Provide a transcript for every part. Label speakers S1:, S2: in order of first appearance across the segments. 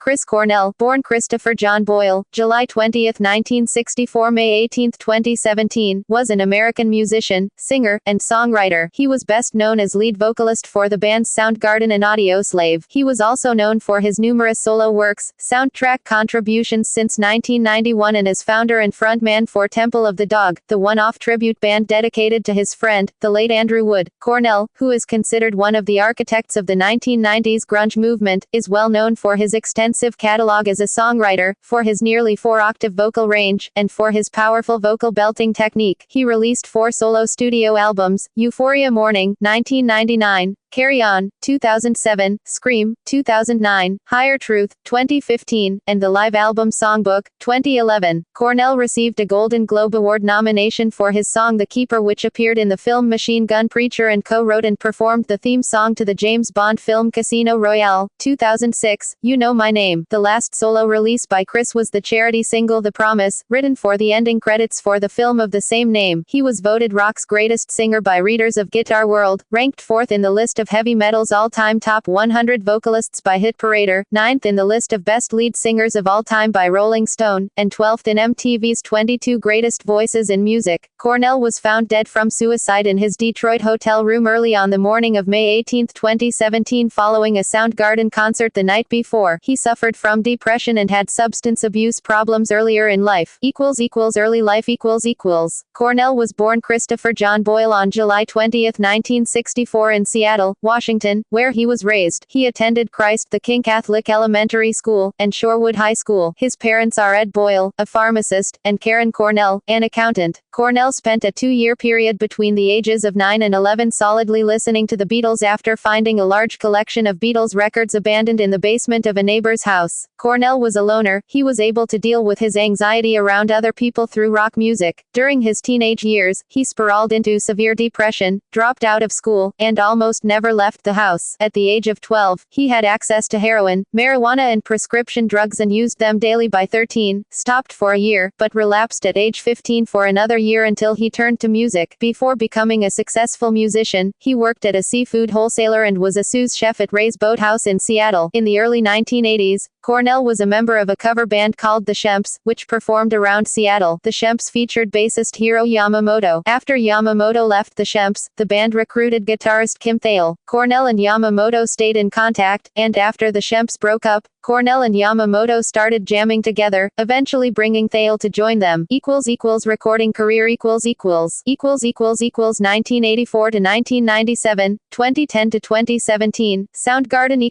S1: Chris Cornell, born Christopher John Boyle, July 20, 1964 – May 18, 2017, was an American musician, singer, and songwriter. He was best known as lead vocalist for the bands Soundgarden and Audioslave. He was also known for his numerous solo works, soundtrack contributions since 1991, and as founder and frontman for Temple of the Dog, the one-off tribute band dedicated to his friend, the late Andrew Wood. Cornell, who is considered one of the architects of the 1990s grunge movement, is well known for his extensive catalog as a songwriter, for his nearly 4-octave vocal range, and for his powerful vocal belting technique. He released 4 solo studio albums: Euphoria Morning, 1999, Carry On, 2007, Scream, 2009, Higher Truth, 2015, and the live album Songbook, 2011. Cornell received a Golden Globe Award nomination for his song The Keeper, which appeared in the film Machine Gun Preacher, and co-wrote and performed the theme song to the James Bond film Casino Royale, 2006, You Know My Name. The last solo release by Chris was the charity single The Promise, written for the ending credits for the film of the same name. He was voted rock's greatest singer by readers of Guitar World, ranked 4th in the list of heavy metal's all-time top 100 vocalists by Hit Parader, 9th in the list of best lead singers of all time by Rolling Stone, and 12th in MTV's 22 Greatest Voices in Music. Cornell was found dead from suicide in his Detroit hotel room early on the morning of May 18, 2017, following a Soundgarden concert the night before. He suffered from depression and had substance abuse problems earlier in life. Early life Cornell was born Christopher John Boyle on July 20, 1964 in Seattle, Washington, where he was raised. He attended Christ the King Catholic Elementary School, and Shorewood High School. His parents are Ed Boyle, a pharmacist, and Karen Cornell, an accountant. Cornell spent a 2-year period between the ages of 9 and 11 solidly listening to the Beatles after finding a large collection of Beatles records abandoned in the basement of a neighbor's house. Cornell was a loner. He was able to deal with his anxiety around other people through rock music. During his teenage years, he spiraled into severe depression, dropped out of school, and almost never left the house. At the age of 12, he had access to heroin, marijuana, and prescription drugs and used them daily. By 13, stopped for a year, but relapsed at age 15 for another year until he turned to music. Before becoming a successful musician, he worked at a seafood wholesaler and was a sous chef at Ray's Boathouse in Seattle. In the early 1980s, Cornell was a member of a cover band called The Shemps, which performed around Seattle. The Shemps featured bassist Hiro Yamamoto. After Yamamoto left The Shemps, the band recruited guitarist Kim Thale. Cornell and Yamamoto stayed in contact, and after The Shemps broke up, Cornell and Yamamoto started jamming together, eventually bringing Thale to join them. Recording career 1984 to 1997, 2010 to 2017, Soundgarden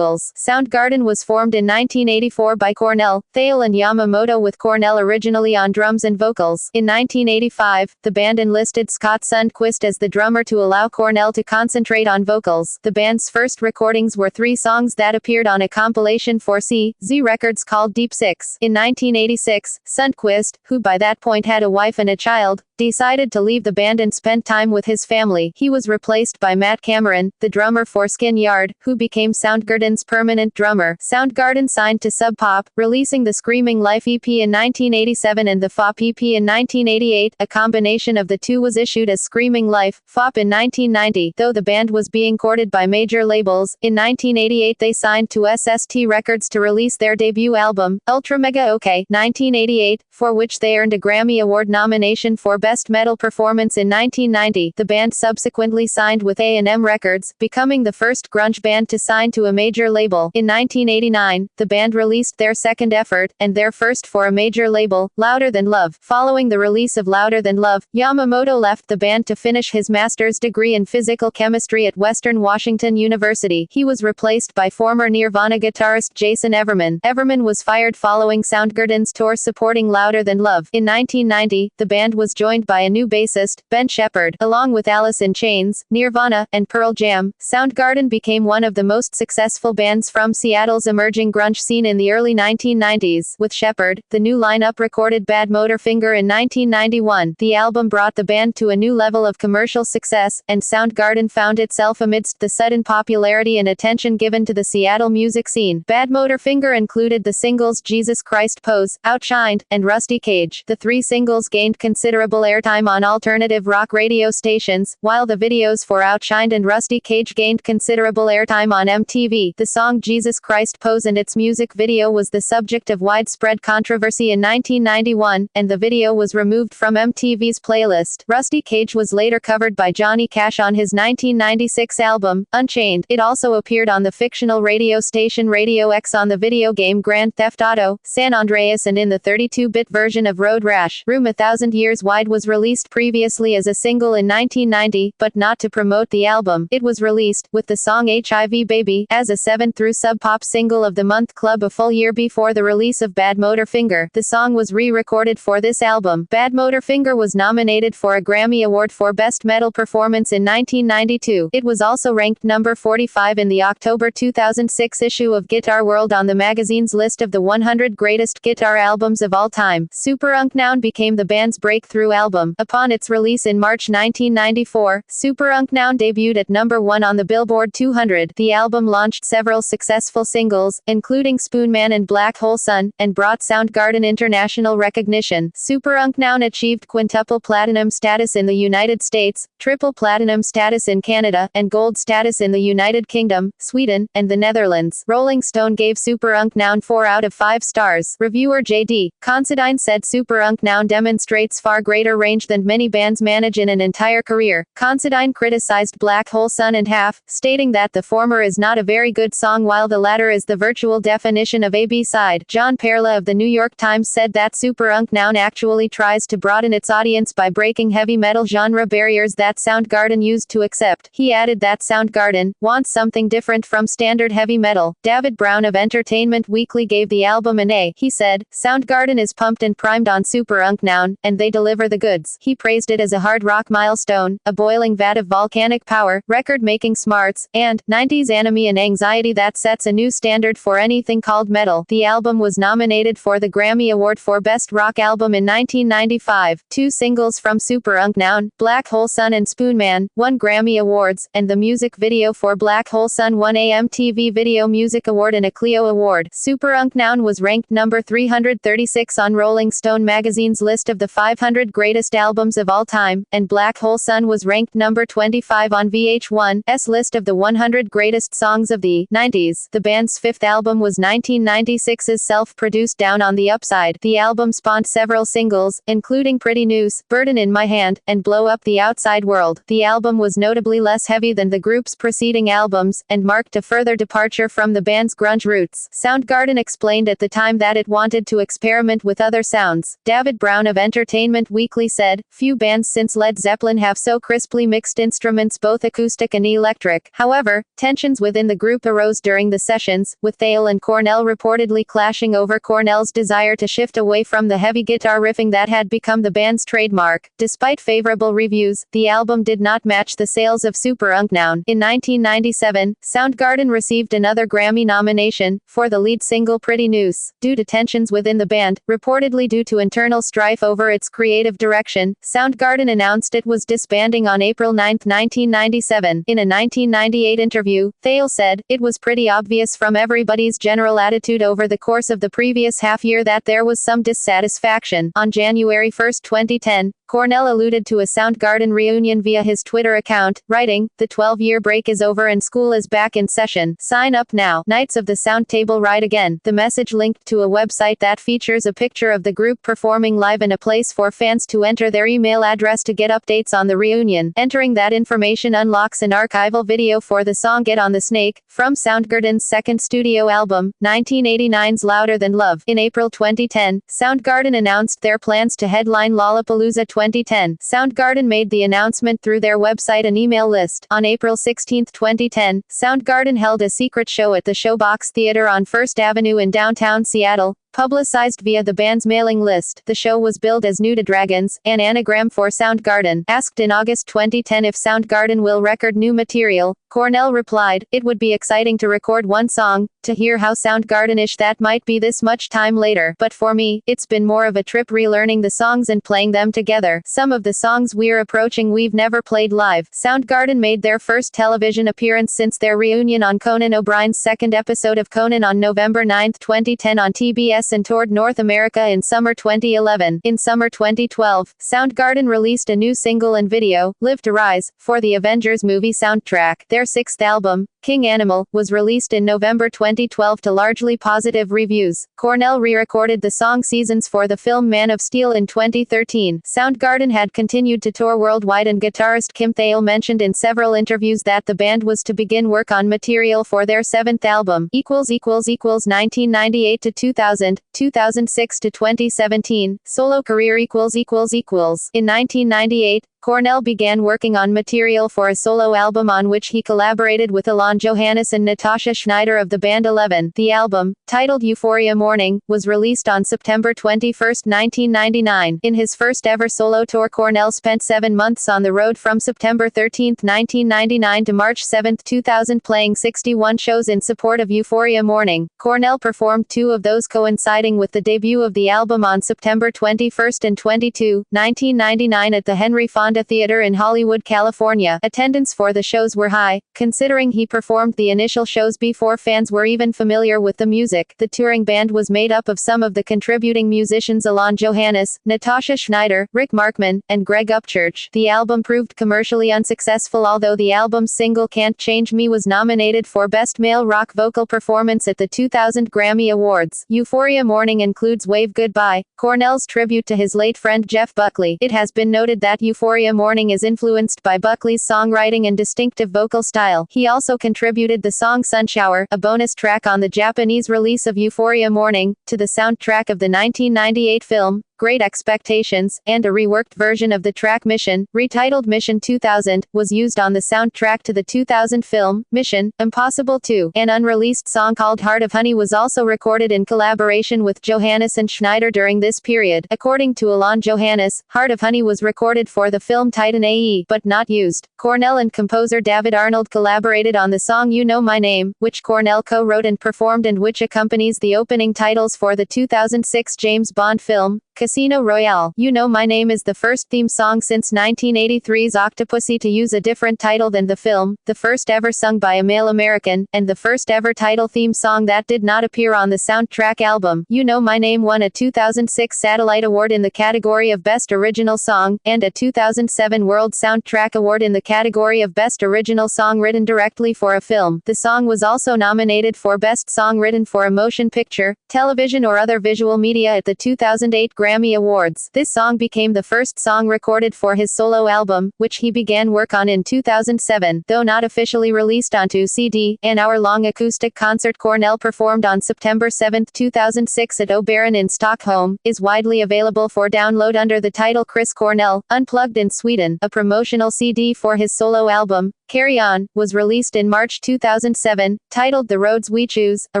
S1: Soundgarden was formed in 1984 by Cornell, Thale, and Yamamoto, with Cornell originally on drums and vocals. In 1985, the band enlisted Scott Sundquist as the drummer to allow Cornell to concentrate on vocals. The band's first recordings were 3 songs that appeared on a compilation for C.Z Records called Deep Six. In 1986, Sundquist, who by that point had a wife and a child, decided to leave the band and spend time with his family. He was replaced by Matt Cameron, the drummer for Skin Yard, who became Soundgarden's permanent drummer. Soundgarden signed to Sub Pop, releasing the Screaming Life EP in 1987 and the FOP EP in 1988. A combination of the two was issued as Screaming Life, FOP in 1990. Though the band was being courted by major labels, in 1988 they signed to SST Records to release their debut album, Ultra Mega OK, 1988, for which they earned a Grammy Award nomination for Best Metal Performance in 1990. The band subsequently signed with A&M Records, becoming the first grunge band to sign to a major label. In 1989, the band released their second effort, and their first for a major label, Louder Than Love. Following the release of Louder Than Love, Yamamoto left the band to finish his master's degree in physical chemistry at Western Washington University. He was replaced by former Nirvana guitarist Jason Everman. Everman was fired following Soundgarden's tour supporting Louder Than Love. In 1990, the band was joined by a new bassist, Ben Shepherd. Along with Alice in Chains, Nirvana, and Pearl Jam, Soundgarden became one of the most successful bands from Seattle's emerging grunge scene in the early 1990s. With Shepherd, the new lineup recorded Bad Motorfinger in 1991. The album brought the band to a new level of commercial success, and Soundgarden found itself amidst the sudden popularity and attention given to the Seattle music scene. Badmotorfinger included the singles Jesus Christ Pose, Outshined, and Rusty Cage. The three singles gained considerable airtime on alternative rock radio stations, while the videos for Outshined and Rusty Cage gained considerable airtime on MTV. The song Jesus Christ Pose and its music video was the subject of widespread controversy in 1991, and the video was removed from MTV's playlist. Rusty Cage was later covered by Johnny Cash on his 1996 album, Unchained. It also appeared on the fictional radio station Radio X, on the video game Grand Theft Auto San Andreas, and in the 32-bit version of Road Rash. Room 1,000 Years Wide was released previously as a single in 1990, but not to promote the album. It was released, with the song HIV Baby, as a 7th through Sub Pop Single of the Month Club a full year before the release of Badmotorfinger. The song was re-recorded for this album. Badmotorfinger was nominated for a Grammy Award for Best Metal Performance in 1992. It was also ranked number 45 in the October 2006 issue of Guitar World on the magazine's list of the 100 greatest guitar albums of all time. Superunknown became the band's breakthrough album. Upon its release in March 1994, Superunknown debuted at number 1 on the Billboard 200. The album launched several successful singles, including Spoonman and Black Hole Sun, and brought Soundgarden international recognition. Superunknown achieved quintuple platinum status in the United States, triple platinum status in Canada, and gold status in the United Kingdom, Sweden, and the Netherlands. Rolling Stone gave Superunknown 4 out of 5 stars. Reviewer J.D. Considine said Superunknown demonstrates far greater range than many bands manage in an entire career. Considine criticized Black Hole Sun and Half, stating that the former is not a very good song while the latter is the virtual definition of a B-side. John Perla of the New York Times said that Superunknown actually tries to broaden its audience by breaking heavy metal genre barriers that Soundgarden used to accept. He added that Soundgarden wants something different from standard heavy metal. David Brown of Entertainment Weekly gave the album an A. He said, Soundgarden is pumped and primed on Superunknown, and they deliver the goods. He praised it as a hard rock milestone, a boiling vat of volcanic power, record-making smarts, and 90s anime and anxiety that sets a new standard for anything called metal. The album was nominated for the Grammy Award for Best Rock Album in 1995. 2 singles from Superunknown, Black Hole Sun and Spoonman, won Grammy Awards, and the music video for Black Hole Sun won a MTV Video Music Award and a Clio Award. Superunknown was ranked number 336 on Rolling Stone magazine's list of the 500 greatest albums of all time, and Black Hole Sun was ranked number 25 on VH1's list of the 100 greatest songs of the 90s. The band's 5th album was 1996's self-produced Down on the Upside. The album spawned several singles, including Pretty Noose, Burden in My Hand, and Blow Up the Outside World. The album was notably less heavy than the group's preceding albums, and marked a further departure from the band's grunge roots. Soundgarden explained at the time that it wanted to experiment with other sounds. David Brown of Entertainment Weekly said, few bands since Led Zeppelin have so crisply mixed instruments, both acoustic and electric. However, tensions within the group arose during the sessions, with Thale and Cornell reportedly clashing over Cornell's desire to shift away from the heavy guitar riffing that had become the band's trademark. Despite favorable reviews, the album did not match the sales of Superunknown. In 1997, Soundgarden received another Grammy nomination, for the lead single Pretty Noose. Due to tensions within the band, reportedly due to internal strife over its creative direction, Soundgarden announced it was disbanding on April 9, 1997. In a 1998 interview, Thale said, it was pretty obvious from everybody's general attitude over the course of the previous half year that there was some dissatisfaction. On January 1, 2010, Cornell alluded to a Soundgarden reunion via his Twitter account, writing, the 12-year break is over and school is back in session. Sign up now. Knights of the Sound Table ride again. The message linked to a website that features a picture of the group performing live and a place for fans to enter their email address to get updates on the reunion. Entering that information unlocks an archival video for the song Get on the Snake, from Soundgarden's second studio album, 1989's Louder Than Love. In April 2010, Soundgarden announced their plans to headline Lollapalooza 2010. Soundgarden made the announcement through their website and email list. On April 16, 2010, Soundgarden held a secret show at the Showbox Theater on First Avenue in downtown Seattle, Publicized via the band's mailing list, the show was billed as New to Dragons, an anagram for Soundgarden. Asked in August 2010 if Soundgarden will record new material, Cornell replied, "It would be exciting to record one song, to hear how Soundgarden-ish that might be this much time later. But for me, it's been more of a trip relearning the songs and playing them together. Some of the songs we're approaching we've never played live." Soundgarden made their first television appearance since their reunion on Conan O'Brien's second episode of Conan on November 9, 2010 on TBS and toured North America in summer 2011. In summer 2012, Soundgarden released a new single and video, Live to Rise, for the Avengers movie soundtrack. Their sixth album, King Animal, was released in November 2012 to largely positive reviews. Cornell re-recorded the song Seasons for the film Man of Steel in 2013. Soundgarden had continued to tour worldwide, and guitarist Kim Thayil mentioned in several interviews that the band was to begin work on material for their seventh album. 1998 to 2000, 2006 to 2017, solo career In 1998, Cornell began working on material for a solo album on which he collaborated with Alon Johannes and Natasha Schneider of the band 11. The album, titled Euphoria Morning, was released on September 21, 1999. In his first ever solo tour, Cornell spent 7 months on the road from September 13, 1999 to March 7, 2000, playing 61 shows in support of Euphoria Morning. Cornell performed 2 of those coinciding with the debut of the album on September 21 and 22, 1999 at the Henry Fonda Theater in Hollywood, California. Attendance for the shows were high, considering he performed the initial shows before fans were even familiar with the music. The touring band was made up of some of the contributing musicians Alon Johannes, Natasha Schneider, Rick Markman, and Greg Upchurch. The album proved commercially unsuccessful, although the album's single Can't Change Me was nominated for Best Male Rock Vocal Performance at the 2000 Grammy Awards. Euphoria Morning includes Wave Goodbye, Cornell's tribute to his late friend Jeff Buckley. It has been noted that Euphoria Morning is influenced by Buckley's songwriting and distinctive vocal style. He also contributed the song Sunshower, a bonus track on the Japanese release of Euphoria Morning, to the soundtrack of the 1998 film Great Expectations, and a reworked version of the track Mission, retitled Mission 2000, was used on the soundtrack to the 2000 film Mission Impossible 2. An unreleased song called Heart of Honey was also recorded in collaboration with Johannes and Schneider during this period. According to Alon Johannes, Heart of Honey was recorded for the film Titan AE, but not used. Cornell and composer David Arnold collaborated on the song You Know My Name, which Cornell co-wrote and performed and which accompanies the opening titles for the 2006 James Bond film, Casino Royale. You Know My Name is the first theme song since 1983's Octopussy to use a different title than the film, the first ever sung by a male American, and the first ever title theme song that did not appear on the soundtrack album. You Know My Name won a 2006 Satellite Award in the category of Best Original Song, and a 2007 World Soundtrack Award in the category of Best Original Song Written Directly for a Film. The song was also nominated for Best Song Written for a Motion Picture, Television or Other Visual Media at the 2008 Grammy Awards. This song became the first song recorded for his solo album, which he began work on in 2007. Though not officially released onto CD, an hour-long acoustic concert Cornell performed on September 7, 2006 at Oberon in Stockholm, is widely available for download under the title Chris Cornell, Unplugged in Sweden. A promotional CD for his solo album, Carry On, was released in March 2007, titled The Roads We Choose, a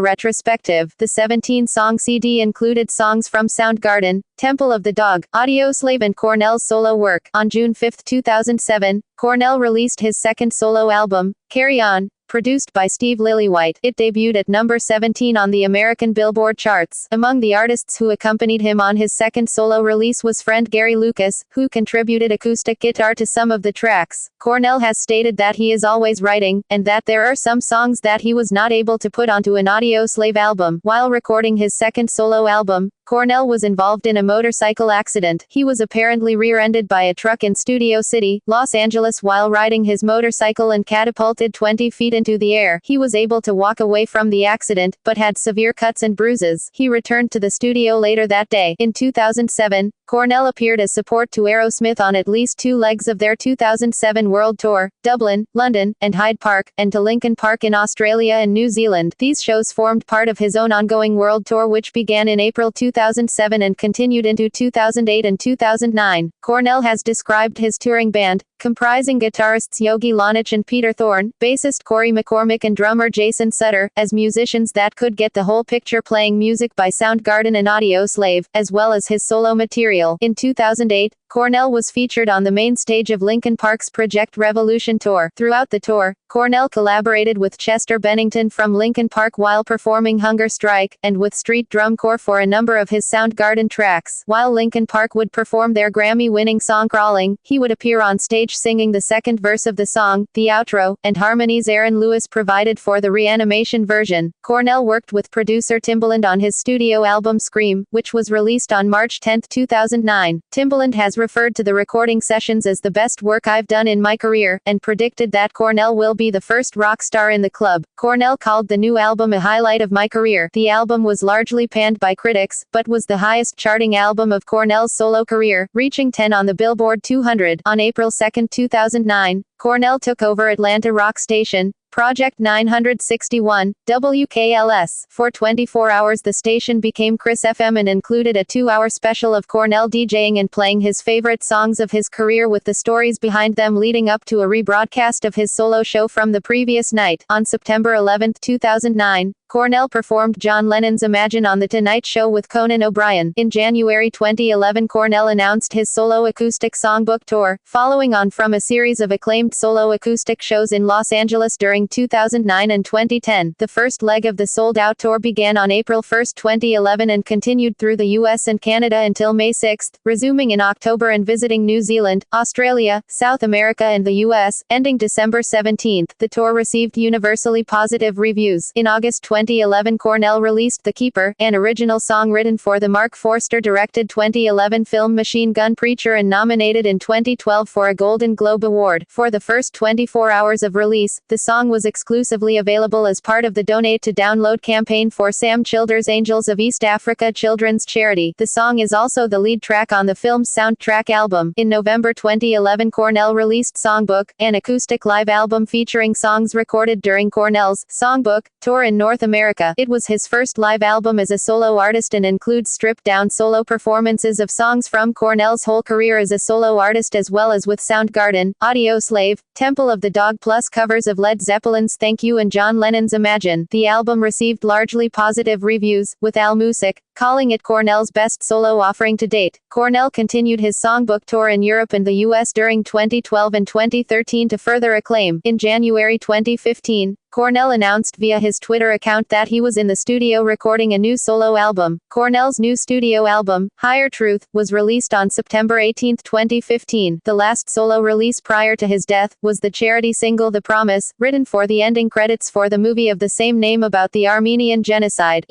S1: retrospective. The 17-song CD included songs from Soundgarden, Temple of the Dog, Audioslave and Cornell's solo work. On June 5, 2007, Cornell released his second solo album, Carry On, produced by Steve Lillywhite. It debuted at number 17 on the American Billboard charts. Among the artists who accompanied him on his second solo release was friend Gary Lucas, who contributed acoustic guitar to some of the tracks. Cornell has stated that he is always writing, and that there are some songs that he was not able to put onto an Audioslave album. While recording his second solo album, Cornell was involved in a motorcycle accident. He was apparently rear-ended by a truck in Studio City, Los Angeles while riding his motorcycle and catapulted 20 feet into the air. He was able to walk away from the accident, but had severe cuts and bruises. He returned to the studio later that day. In 2007, Cornell appeared as support to Aerosmith on at least 2 legs of their 2007 World Tour, Dublin, London, and Hyde Park, and to Lincoln Park in Australia and New Zealand. These shows formed part of his own ongoing World Tour, which began in April 2007 and continued into 2008 and 2009. Cornell has described his touring band, comprising guitarists Yogi Lonich and Peter Thorne, bassist Corey McCormick and drummer Jason Sutter, as musicians that could get the whole picture, playing music by Soundgarden and Audioslave, as well as his solo material. In 2008, Cornell was featured on the main stage of Linkin Park's Project Revolution tour. Throughout the tour, Cornell collaborated with Chester Bennington from Linkin Park while performing Hunger Strike, and with Street Drum Corps for a number of his Soundgarden tracks. While Linkin Park would perform their Grammy-winning song Crawling, he would appear on stage singing the second verse of the song, the outro, and harmonies Aaron Lewis provided for the Reanimation version. Cornell worked with producer Timbaland on his studio album Scream, which was released on March 10, 2009. Timbaland has referred to the recording sessions as the best work I've done in my career, and predicted that Cornell will be the first rock star in the club. Cornell called the new album a highlight of my career. The album was largely panned by critics, but was the highest charting album of Cornell's solo career, reaching 10 on the Billboard 200. On April 2, 2009, Cornell took over Atlanta rock station, Project 961, WKLS. For 24 hours the station became Chris FM and included a 2-hour special of Cornell DJing and playing his favorite songs of his career with the stories behind them leading up to a rebroadcast of his solo show from the previous night. On September 11, 2009, Cornell performed John Lennon's Imagine on The Tonight Show with Conan O'Brien. In January 2011, Cornell announced his solo acoustic songbook tour, following on from a series of acclaimed solo acoustic shows in Los Angeles during 2009 and 2010. The first leg of the sold-out tour began on April 1, 2011 and continued through the US and Canada until May 6, resuming in October and visiting New Zealand, Australia, South America and the US, ending December 17. The tour received universally positive reviews. In August 2011, Cornell released The Keeper, an original song written for the Mark Forster-directed 2011 film Machine Gun Preacher and nominated in 2012 for a Golden Globe Award. For the first 24 hours of release, the song was exclusively available as part of the Donate to Download campaign for Sam Childers' Angels of East Africa children's charity. The song is also the lead track on the film's soundtrack album. In November 2011, Cornell released Songbook, an acoustic live album featuring songs recorded during Cornell's Songbook tour in North America. It was his first live album as a solo artist and includes stripped-down solo performances of songs from Cornell's whole career as a solo artist as well as with Soundgarden, Audioslave, Temple of the Dog plus covers of Led Zeppelin's Thank You and John Lennon's Imagine. The album received largely positive reviews, with AllMusic calling it Cornell's best solo offering to date. Cornell continued his songbook tour in Europe and the US during 2012 and 2013 to further acclaim. In January 2015, Cornell announced via his Twitter account that he was in the studio recording a new solo album. Cornell's new studio album, Higher Truth, was released on September 18, 2015. The last solo release prior to his death was the charity single The Promise, written for the ending credits for the movie of the same name about the Armenian genocide.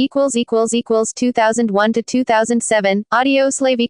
S1: 2001 to 2007. Audioslave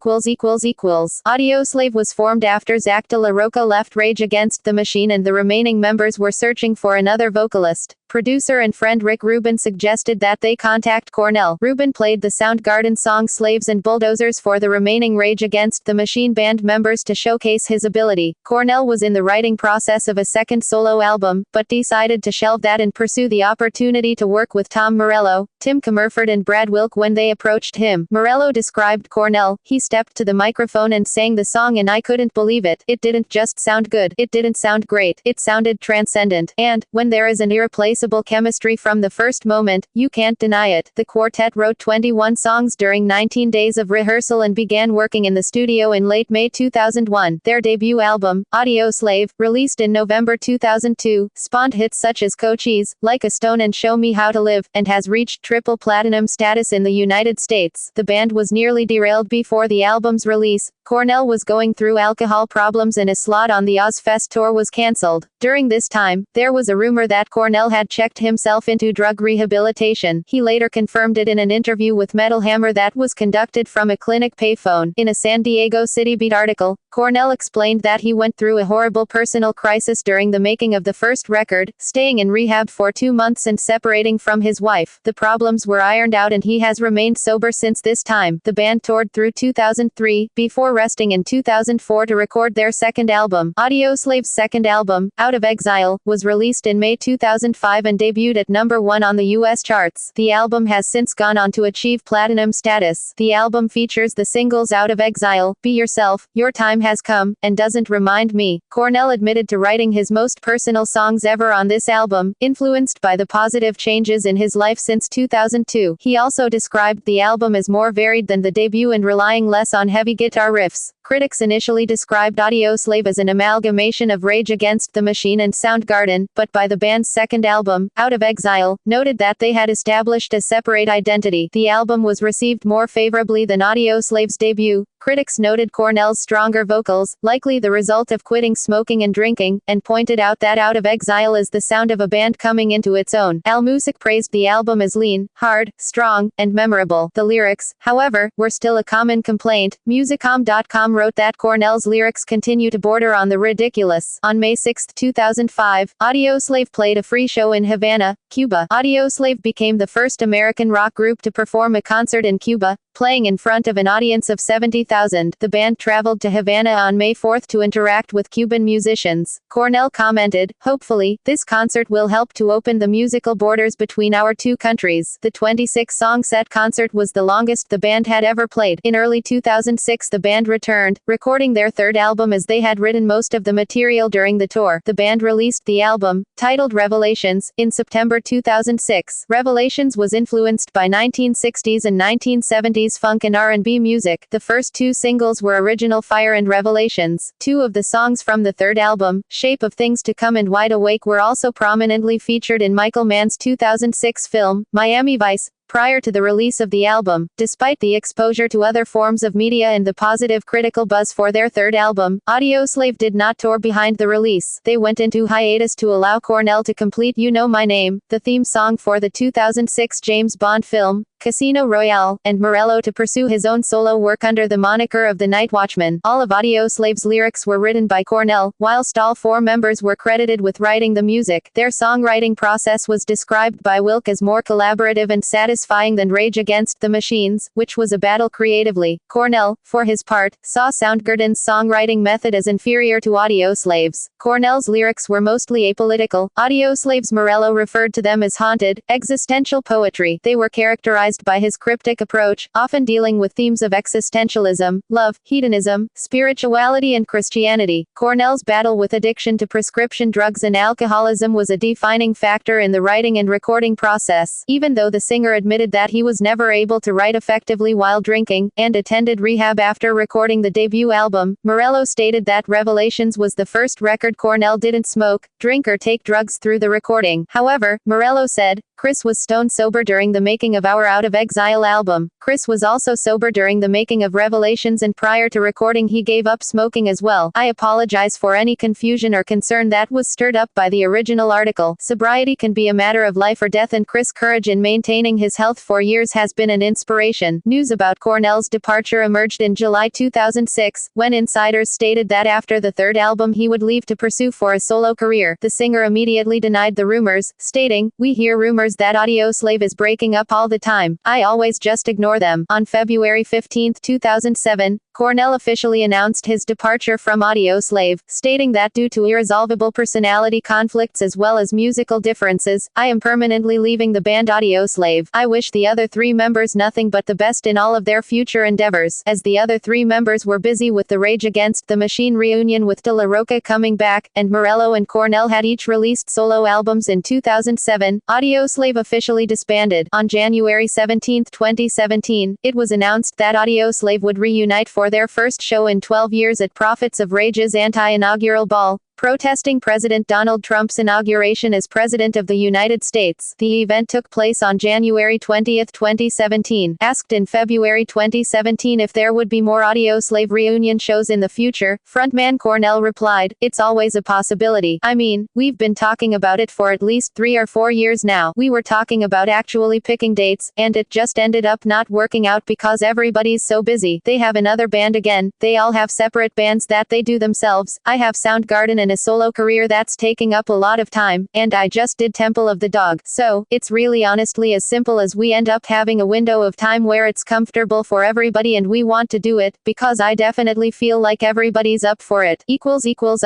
S1: Audioslave was formed after Zach De La Rocha left Rage Against the Machine and the remaining members were searching for another vocalist. Producer and friend Rick Rubin suggested that they contact Cornell. Rubin played the Soundgarden song Slaves and Bulldozers for the remaining Rage Against the Machine band members to showcase his ability. Cornell was in the writing process of a second solo album, but decided to shelve that and pursue the opportunity to work with Tom Morello, Tim Comerford and Brad Wilk when they approached him. Morello described Cornell, "He stepped to the microphone and sang the song and I couldn't believe it. It didn't just sound good. It didn't sound great. It sounded transcendent. And, when there is an irreplaceable chemistry from the first moment, you can't deny it." The quartet wrote 21 songs during 19 days of rehearsal and began working in the studio in late May 2001. Their debut album, Audioslave, released in November 2002, spawned hits such as Cochise, Like a Stone and Show Me How to Live, and has reached triple platinum status in the United States. The band was nearly derailed before the album's release. Cornell was going through alcohol problems and a slot on the Ozfest tour was cancelled. During this time, there was a rumor that Cornell had checked himself into drug rehabilitation. He later confirmed it in an interview with Metal Hammer that was conducted from a clinic payphone. In a San Diego City Beat article, Cornell explained that he went through a horrible personal crisis during the making of the first record, staying in rehab for 2 months and separating from his wife. The problems were ironed out and he has remained sober since this time. The band toured through 2003, before resting in 2004 to record their second album. Audioslave's second album, Out of Exile, was released in May 2005 and debuted at number 1 on the US charts. The album has since gone on to achieve platinum status. The album features the singles Out of Exile, Be Yourself, Your Time Has Come, and Doesn't Remind Me. Cornell admitted to writing his most personal songs ever on this album, influenced by the positive changes in his life since 2002. He also described the album as more varied than the debut and relying less on heavy guitar riffs. Critics initially described Audioslave as an amalgamation of Rage Against the Machine and Soundgarden, but by the band's second album, Out of Exile, noted that they had established a separate identity. The album was received more favorably than Audioslave's debut. Critics noted Cornell's stronger vocals, likely the result of quitting smoking and drinking, and pointed out that Out of Exile is the sound of a band coming into its own. Allmusic praised the album as lean, hard, strong, and memorable. The lyrics, however, were still a common complaint. Musicom.com wrote that Cornell's lyrics continue to border on the ridiculous. On May 6, 2005, Audioslave played a free show in Havana, Cuba. Audioslave became the first American rock group to perform a concert in Cuba, playing in front of an audience of 70,000. The band traveled to Havana on May 4 to interact with Cuban musicians. Cornell commented, "Hopefully, this concert will help to open the musical borders between our two countries." The 26-song set concert was the longest the band had ever played. In early 2006 the band returned, recording their third album as they had written most of the material during the tour. The band released the album, titled Revelations, in September 2006. Revelations was influenced by 1960s and 1970s funk and R&B music. The first two singles were Original Fire and Revelations. Two of the songs from the third album, Shape of Things to Come and Wide Awake, were also prominently featured in Michael Mann's 2006 film, Miami Vice. Prior to the release of the album, despite the exposure to other forms of media and the positive critical buzz for their third album, Audioslave did not tour behind the release. They went into hiatus to allow Cornell to complete You Know My Name, the theme song for the 2006 James Bond film, Casino Royale, and Morello to pursue his own solo work under the moniker of the Night Watchman. All of Audioslave's lyrics were written by Cornell, whilst all four members were credited with writing the music. Their songwriting process was described by Wilk as more collaborative and satisfying than Rage Against the Machines, which was a battle creatively. Cornell, for his part, saw Soundgarden's songwriting method as inferior to Audioslave's. Cornell's lyrics were mostly apolitical. Audioslave's Morello referred to them as haunted, existential poetry. They were characterized by his cryptic approach, often dealing with themes of existentialism, love, hedonism, spirituality and Christianity. Cornell's battle with addiction to prescription drugs and alcoholism was a defining factor in the writing and recording process. Even though the singer admitted that he was never able to write effectively while drinking, and attended rehab after recording the debut album, Morello stated that Revelations was the first record Cornell didn't smoke, drink or take drugs through the recording. However, Morello said, "Chris was stone sober during the making of our Out of Exile album. Chris was also sober during the making of Revelations, and prior to recording he gave up smoking as well. I apologize for any confusion or concern that was stirred up by the original article. Sobriety can be a matter of life or death, and Chris' courage in maintaining his health for years has been an inspiration." News about Cornell's departure emerged in July 2006, when insiders stated that after the third album he would leave to pursue for a solo career. The singer immediately denied the rumors, stating, "We hear rumors that Audioslave is breaking up all the time. I always just ignore them." On February 15, 2007, Cornell officially announced his departure from Audioslave, stating that due to irresolvable personality conflicts as well as musical differences, "I am permanently leaving the band Audioslave. I wish the other three members nothing but the best in all of their future endeavors." As the other three members were busy with the Rage Against the Machine reunion with De La Rocha coming back, and Morello and Cornell had each released solo albums in 2007, Audioslave officially disbanded. On January 17, 2017, it was announced that Audioslave would reunite for their first show in 12 years at Prophets of Rage's anti-inaugural ball, protesting President Donald Trump's inauguration as President of the United States. The event took place on January 20, 2017. Asked in February 2017 if there would be more Audioslave reunion shows in the future, frontman Cornell replied, "It's always a possibility. I mean, we've been talking about it for at least 3 or 4 years now. We were talking about actually picking dates, and it just ended up not working out because everybody's so busy. They have another band again. They all have separate bands that they do themselves. I have Soundgarden and and a solo career that's taking up a lot of time, and I just did Temple of the Dog. So, it's really honestly as simple as we end up having a window of time where it's comfortable for everybody and we want to do it, because I definitely feel like everybody's up for it.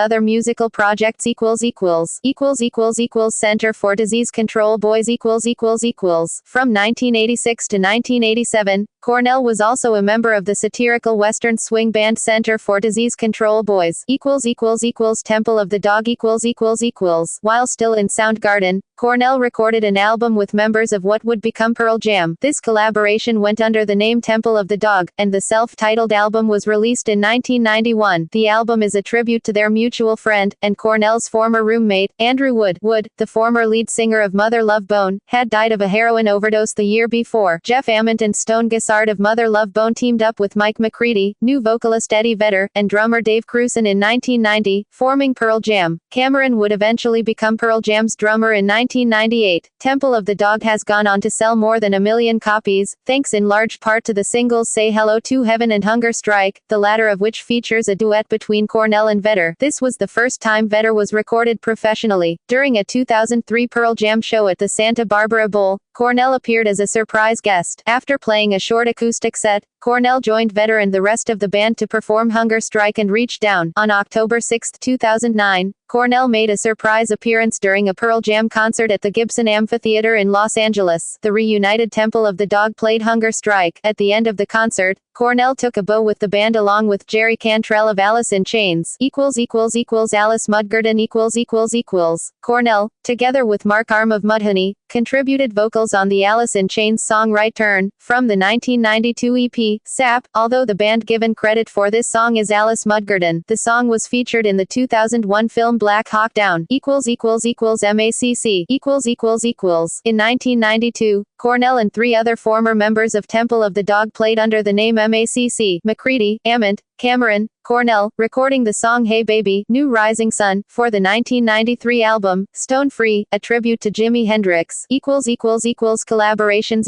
S1: Other musical projects Center for Disease Control Boys From 1986 to 1987, Cornell was also a member of the satirical Western swing band Center for Disease Control Boys Temple of the Dog While still in Soundgarden, Cornell recorded an album with members of what would become Pearl Jam. This collaboration went under the name Temple of the Dog, and the self-titled album was released in 1991. The album is a tribute to their mutual friend, and Cornell's former roommate, Andrew Wood. Wood, the former lead singer of Mother Love Bone, had died of a heroin overdose the year before. Jeff Ament and Stone Gossard of Mother Love Bone teamed up with Mike McCready, new vocalist Eddie Vedder, and drummer Dave Crewson in 1990, forming Pearl Jam. Cameron would eventually become Pearl Jam's drummer in 1998. Temple of the Dog has gone on to sell more than 1 million copies, thanks in large part to the singles Say Hello to Heaven and Hunger Strike, the latter of which features a duet between Cornell and Vedder. This was the first time Vedder was recorded professionally. During a 2003 Pearl Jam show at the Santa Barbara Bowl, Cornell appeared as a surprise guest. After playing a short acoustic set, Cornell joined Vedder and the rest of the band to perform Hunger Strike and Reach Down. On October 6, 2009, Cornell made a surprise appearance during a Pearl Jam concert at the Gibson Amphitheater in Los Angeles. The reunited Temple of the Dog played Hunger Strike. At the end of the concert, Cornell took a bow with the band along with Jerry Cantrell of Alice in Chains. Alice Mudgarden Cornell, together with Mark Arm of Mudhoney, contributed vocals on the Alice in Chains song Right Turn, from the 1992 EP, Sap, although the band given credit for this song is Alice Mudgarden. The song was featured in the 2001 film Black Hawk Down. MACC. In 1992, Cornell and 3 other former members of Temple of the Dog played under the name MACC, McCready, Ament, Cameron, Cornell, recording the song Hey Baby, New Rising Sun, for the 1993 album, Stone Free, a tribute to Jimi Hendrix. Collaborations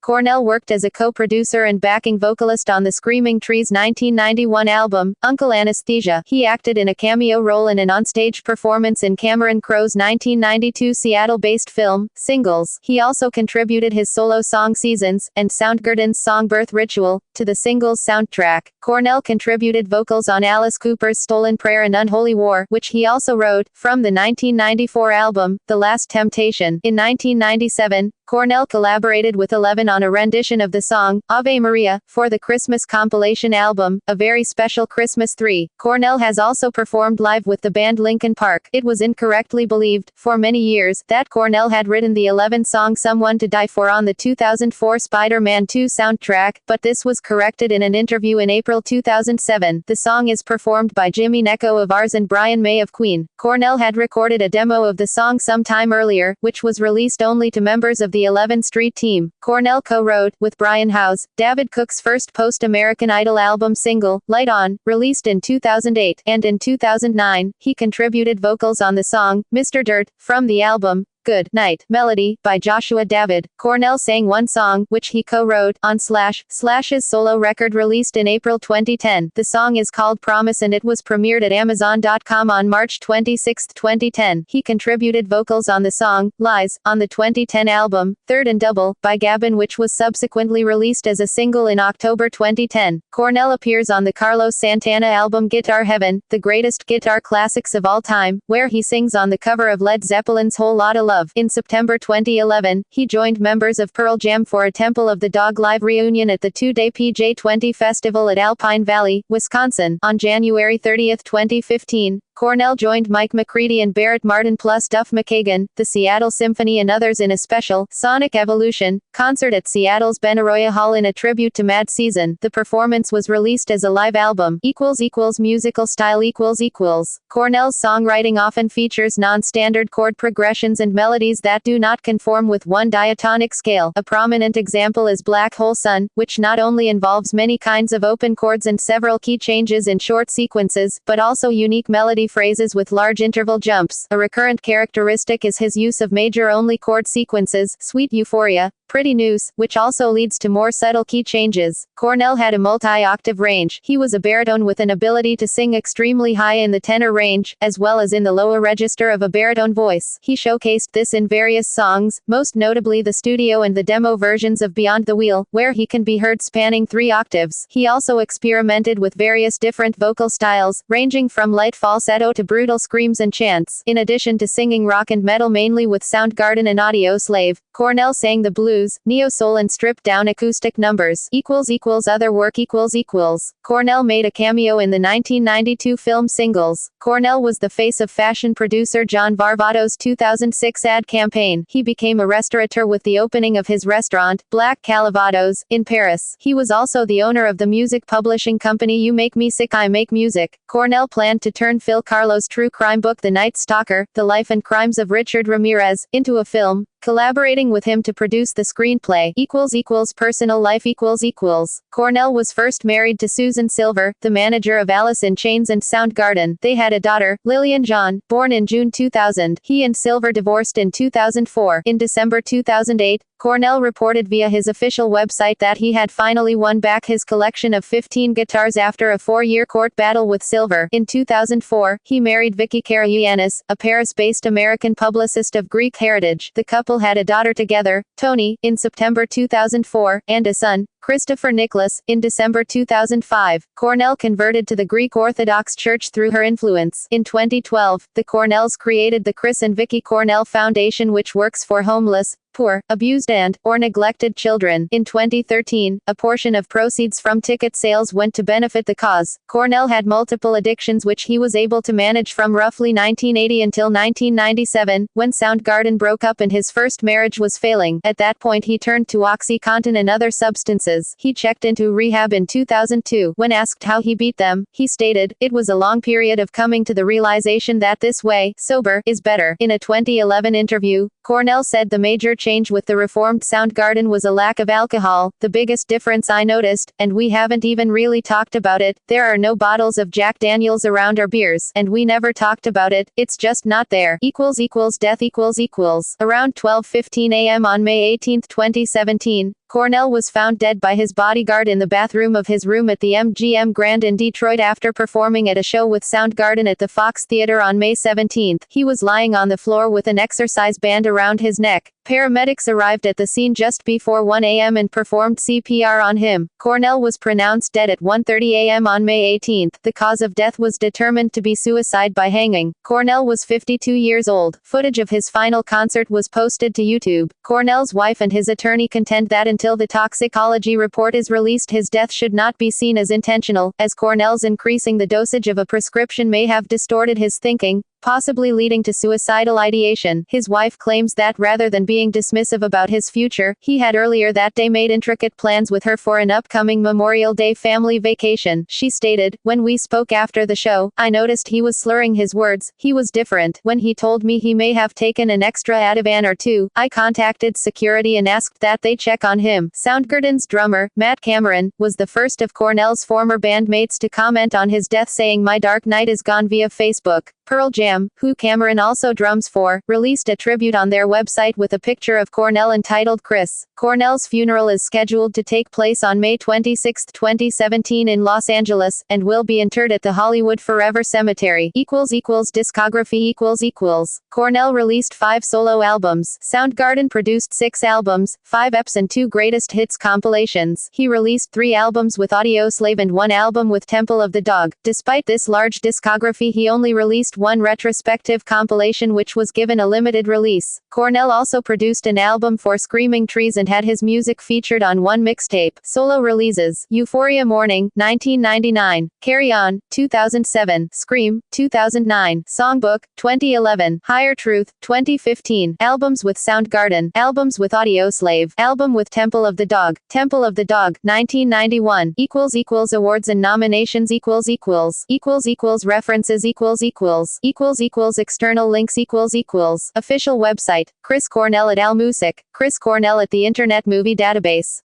S1: Cornell worked as a co-producer and backing vocalist on the Screaming Trees 1991 album, Uncle Anesthesia. He acted in a cameo role in an onstage performance in Cameron Crowe's 1992 Seattle-based film, Singles. He also contributed his solo song Seasons, and Soundgarden's song Birth Ritual, to the Singles soundtrack. Cornell contributed vocals on Alice Cooper's Stolen Prayer and Unholy War, which he also wrote, from the 1994 album, The Last Temptation. In 1997, Cornell collaborated with Eleven on a rendition of the song, Ave Maria, for the Christmas compilation album, A Very Special Christmas 3. Cornell has also performed live with the band Linkin Park. It was incorrectly believed, for many years, that Cornell had written the Eleven song Someone to Die For on the 2004 Spider-Man 2 soundtrack, but this was corrected in an interview in April 2007. The song is performed by Jimmy Necco of Ars and Brian May of Queen. Cornell had recorded a demo of the song some time earlier, which was released only to members of the 11th Street team. Cornell co-wrote, with Brian Howes, David Cook's first post-American Idol album single, Light On, released in 2008, and in 2009, he contributed vocals on the song, Mr. Dirt, from the album, Good Night Melody, by Joshua David. Cornell sang one song, which he co-wrote, on Slash's solo record released in April 2010. The song is called Promise and it was premiered at Amazon.com on March 26, 2010. He contributed vocals on the song, Lies, on the 2010 album, Third and Double, by Gabon, which was subsequently released as a single in October 2010. Cornell appears on the Carlos Santana album Guitar Heaven, the greatest guitar classics of all time, where he sings on the cover of Led Zeppelin's Whole Lotta Love. In September 2011, he joined members of Pearl Jam for a Temple of the Dog live reunion at the 2-day PJ20 festival at Alpine Valley, Wisconsin. On January 30, 2015, Cornell joined Mike McCready and Barrett Martin plus Duff McKagan, the Seattle Symphony and others in a special, Sonic Evolution, concert at Seattle's Benaroya Hall in a tribute to Mad Season. The performance was released as a live album. Musical style Cornell's songwriting often features non-standard chord progressions and melodies that do not conform with one diatonic scale. A prominent example is Black Hole Sun, which not only involves many kinds of open chords and several key changes in short sequences, but also unique melodies melody phrases with large interval jumps. A recurrent characteristic is his use of major-only chord sequences, Sweet Euphoria, Pretty News, which also leads to more subtle key changes. Cornell had a multi-octave range. He was a baritone with an ability to sing extremely high in the tenor range, as well as in the lower register of a baritone voice. He showcased this in various songs, most notably the studio and the demo versions of Beyond the Wheel, where he can be heard spanning 3 octaves. He also experimented with various different vocal styles, ranging from light falsetto to brutal screams and chants. In addition to singing rock and metal mainly with Soundgarden and Audioslave, Cornell sang the blues, neo-soul and stripped-down acoustic numbers. Other work Cornell made a cameo in the 1992 film Singles. Cornell was the face of fashion producer John Varvatos' 2006 ad campaign. He became a restaurateur with the opening of his restaurant, Black Calavados, in Paris. He was also the owner of the music publishing company You Make Me Sick I Make Music. Cornell planned to turn Phil Carlo's true crime book The Night Stalker, The Life and Crimes of Richard Ramirez, into a film, collaborating with him to produce the screenplay. Personal life Cornell was first married to Susan Silver, the manager of Alice in Chains and Soundgarden. They had a daughter, Lillian John, born in June 2000. He and Silver divorced in 2004. In December 2008, Cornell reported via his official website that he had finally won back his collection of 15 guitars after a 4-year court battle with Silver. In 2004, he married Wiki, a Paris-based American publicist of Greek heritage. The couple had a daughter together, Tony, in September 2004, and a son, Christopher Nicholas, in December 2005. Cornell converted to the Greek Orthodox Church through her influence. In 2012, the Cornells created the Chris and Vicky Cornell Foundation, which works for homeless, poor, abused or neglected children. In 2013, a portion of proceeds from ticket sales went to benefit the cause. Cornell had multiple addictions which he was able to manage from roughly 1980 until 1997, when Soundgarden broke up and his first marriage was failing. At that point he turned to OxyContin and other substances. He checked into rehab in 2002. When asked how he beat them, he stated, "It was a long period of coming to the realization that this way, sober, is better." In a 2011 interview, Cornell said the major change with the reformed Soundgarden was a lack of alcohol, the biggest difference I noticed, and we haven't even really talked about it. There are no bottles of Jack Daniels around or beers, and we never talked about it, it's just not there. Death Around 12:15 a.m. on May 18, 2017, Cornell was found dead by his bodyguard in the bathroom of his room at the MGM Grand in Detroit after performing at a show with Soundgarden at the Fox Theater on May 17. He was lying on the floor with an exercise band around his neck. Paramedics arrived at the scene just before 1 a.m. and performed CPR on him. Cornell was pronounced dead at 1:30 a.m. on May 18. The cause of death was determined to be suicide by hanging. Cornell was 52 years old. Footage of his final concert was posted to YouTube. Cornell's wife and his attorney contend that until the toxicology report is released, his death should not be seen as intentional, as Cornell's increasing the dosage of a prescription may have distorted his thinking, possibly leading to suicidal ideation. His wife claims that rather than being dismissive about his future, he had earlier that day made intricate plans with her for an upcoming Memorial Day family vacation. She stated, "When we spoke after the show, I noticed he was slurring his words. He was different. When he told me he may have taken an extra Ativan or two, I contacted security and asked that they check on him." Soundgarden's drummer, Matt Cameron, was the first of Cornell's former bandmates to comment on his death, saying, "My dark night is gone" via Facebook. Pearl Jam, who Cameron also drums for, released a tribute on their website with a picture of Cornell entitled Chris. Cornell's funeral is scheduled to take place on May 26, 2017 in Los Angeles, and will be interred at the Hollywood Forever Cemetery. Discography Cornell released 5 solo albums. Soundgarden produced 6 albums, 5 EPs and 2 greatest hits compilations. He released 3 albums with Audioslave and 1 album with Temple of the Dog. Despite this large discography, he only released 1 retrospective compilation which was given a limited release. Cornell also produced an album for Screaming Trees and had his music featured on 1 mixtape. Solo releases: Euphoria Morning, 1999, Carry On, 2007, Scream, 2009, Songbook, 2011, Higher Truth, 2015. Albums with Soundgarden, albums with Audioslave, album with Temple of the Dog, 1991. Awards and nominations references external links official website, Chris Cornell at AllMusic, Chris Cornell at the Internet Movie Database.